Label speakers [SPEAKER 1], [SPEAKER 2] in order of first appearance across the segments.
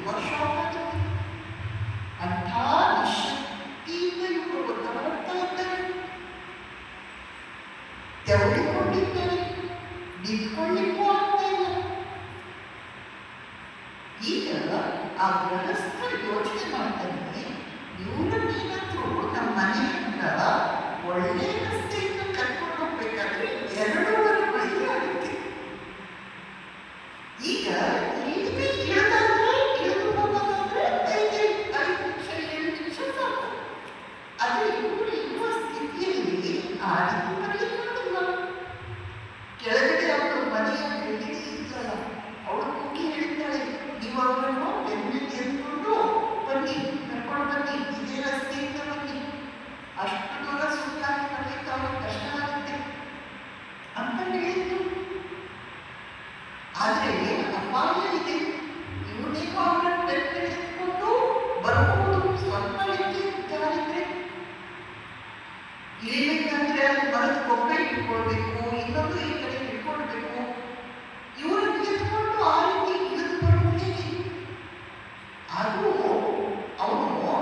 [SPEAKER 1] ತುಂಬ ಶಾಕ್ ಆಗುತ್ತೆ. ಅಂಥ ನಿಶಕ್ತಿಯಿಂದ ಇವರು ಒದ್ದಾಡ್ತಾ ಇದ್ದಾರೆ, ತೆವಳಿಕೊಂಡಿದ್ದಾರೆ, ನಿಂತ್ಕೊಳ್ಳಿಕ್ಕೂ ಆಗ್ತಾ ಇಲ್ಲ. ಈಗ ಆ ಗೃಹಸ್ಥ ಯೋಚನೆ ಮಾಡ್ತಾನೆ, ಇವ್ರನ್ನೇನಾದ್ರೂ ನಮ್ಮ ಮನೆಯಿಂದ ಒಳ್ಳೆ ರಸ್ತೆಯಿಂದ ಕರ್ಕೊಂಡು ಹೋಗ್ಬೇಕಾದ್ರೆ 2.5 ಮೈಲಿ ಆಗುತ್ತೆ. ಈಗ ಇಳಿದು ಹೋಗೋದಾದ್ರೆ 5 ನಿಮಿಷ 7 ನಿಮಿಷ ಸಾಕು. ಆದರೆ ಇವರು ಇರುವ ಸ್ಥಿತಿಯಲ್ಲಿ ಆ ರೀತಿ ಬರಲಿಕ್ಕಾಗಲ್ಲ. ಕೆಳಗಡೆ ಅವಳು ಮನೆಯ ಬೆಳ್ಳಿಗೆ ಇದ್ದಲ್ಲ, ಅವಳು ಕೂಗಿ ಹೇಳ್ತಾಳೆ, ನೀವು ಅವರನ್ನು ಬೆನ್ನಿಗೆ ಎತ್ಕೊಂಡು ಬನ್ನಿ, ಕರ್ಕೊಂಡು ಬನ್ನಿ, ಇದೇ ರಸ್ತೆಯಿಂದ ಬನ್ನಿ, ಅಷ್ಟು ದೂರ ಸುತ್ತಾಗಿ ಬರಲಿಕ್ಕೆ ಅವ್ರಿಗೆ ಕಷ್ಟ ಆಗುತ್ತೆ ಅಂತ ಹೇಳಿದ್ರು. ಆದರೆ ಅಪಾಯ ಇದೆ, ಇವನೇನೋ ಅವರನ್ನು ಬೆನ್ನಿಗೆ ಎತ್ಕೊಂಡು ಬರ್ಬೋದು, ಸ್ವಲ್ಪ ರೀತಿ ಜಾರಿದ್ರೆ ಇಳಿಬೇಕಂದ್ರೆ ಅಲ್ಲಿ ಮರದ ಕೊಂಬೆ ಇಟ್ಕೊಳ್ಬೇಕು, ಇನ್ನೊಂದು ಈ ಕಡೆ ಇಟ್ಕೊಳ್ಬೇಕು. ಇವರನ್ನು ಎತ್ಕೊಂಡು ಆ ರೀತಿ ಇಳಿದು ಬರೋದು ಹೇಗೆ? ಅದು ಅವನು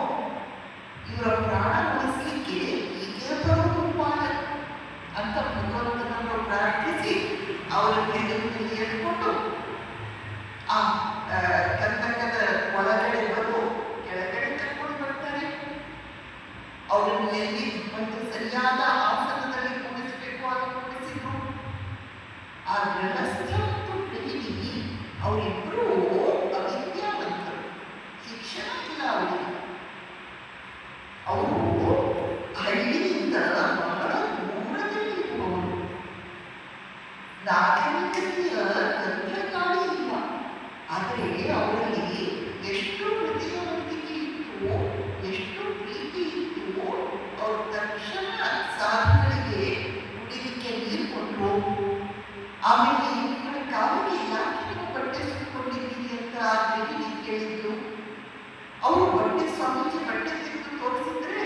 [SPEAKER 1] ಇವರ ಪ್ರಾಣ ಉಳಿಸಲಿಕ್ಕೆ ಹೀಗೆ ಬರೋದು ಉಪಾಯ ಅಂತ ಭಗವಂತನನ್ನು ಪ್ರಾರ್ಥಿಸಿ ಅವರ ಬೆನ್ನಿನಲ್ಲಿ ಎತ್ಕೊಂಡು ಆ ಕಂದಕದ ಒಳಗಡೆ ಬಂದು ಕೆಳಗಡೆ ಕರ್ಕೊಂಡು ಬರ್ತಾರೆ. ಅವರನ್ನು ಎಲ್ಲಿ ಒಂದು ಸರಿಯಾದ ಆಸನದಲ್ಲಿ ಕೂಡಿಸಬೇಕು ಅದು ಕೂಡಿಸಿದ್ರು. ಆ ಗೃಹಸ್ಥ ಮತ್ತು ಪ್ರೇಮಿ ಅವರಿಬ್ಬರೂ ಅವಿದ್ಯಾವಂತರು, ಶಿಕ್ಷಣ ಇಲ್ಲ ಅವರಿಗೆ. ಅವರು ಹಳ್ಳಿಯಿಂದ ಬಹಳ ದೂರದಲ್ಲಿ ಇರುವವರು, ನಾಗರಿಕತೆಯ ತಂತ್ರಗಾಳಿ ಇಲ್ಲ. ಆದರೆ ಅವರಲ್ಲಿ ಎಷ್ಟು ಹೃದಯವಂತಿಕೆ ಇತ್ತು, ಎಷ್ಟು ಪ್ರೀತಿ ಇತ್ತು. ಅವ್ರ ತಕ್ಷಣ ಸಾಧುಗಳಿಗೆ ಕುಡಿಲಿಕ್ಕೆ ನೀರು ಕೊಟ್ಟರು. ಆಮೇಲೆ ಇವರ ಕಾಲಿಗೆ ಯಾಕೆ ನೀವು ಬಟ್ಟೆ ಸುತ್ತಕೊಂಡಿದ್ದೀರಿ ಅಂತ ಆ ಗೃಹಿಣಿ ಕೇಳಿದ್ರು. ಅವರು ಬಟ್ಟೆ ಸ್ವಾಮೀಜಿ ಬಟ್ಟೆ ತೆಗೆದು ತೋರಿಸಿದ್ರೆ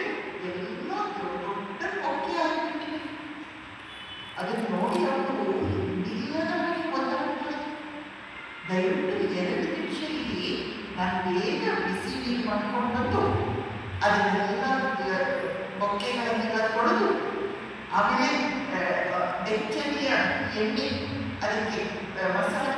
[SPEAKER 1] ಎಲ್ಲ ದೊಡ್ಡ ಕೊಕ್ಕೆ ಆಗಿಬಿಟ್ಟಿವೆ. ಅದನ್ನು ನೋಡಿ ಅವರು ನಿಲ್ಲದಾಗಿ ಒದ್ದಾಡ್ತಾರೆ. ದಯವಿಟ್ಟು 2 ನಿಮಿಷ ಇಲ್ಲಿ, ನಾನು ಬೇಗ ಬಿಸಿ ನೀರು ಮಾಡ್ಕೊಂಡು ಬಂದು ಅದನ್ನೆಲ್ಲ ಬೊಕ್ಕೆಗಳನ್ನೆಲ್ಲ ತೊಳೆದು ಆಮೇಲೆ ಬೆಚ್ಚನೆಯ ಎಣ್ಣೆ ಅದಕ್ಕೆ ಮಸಾಲೆ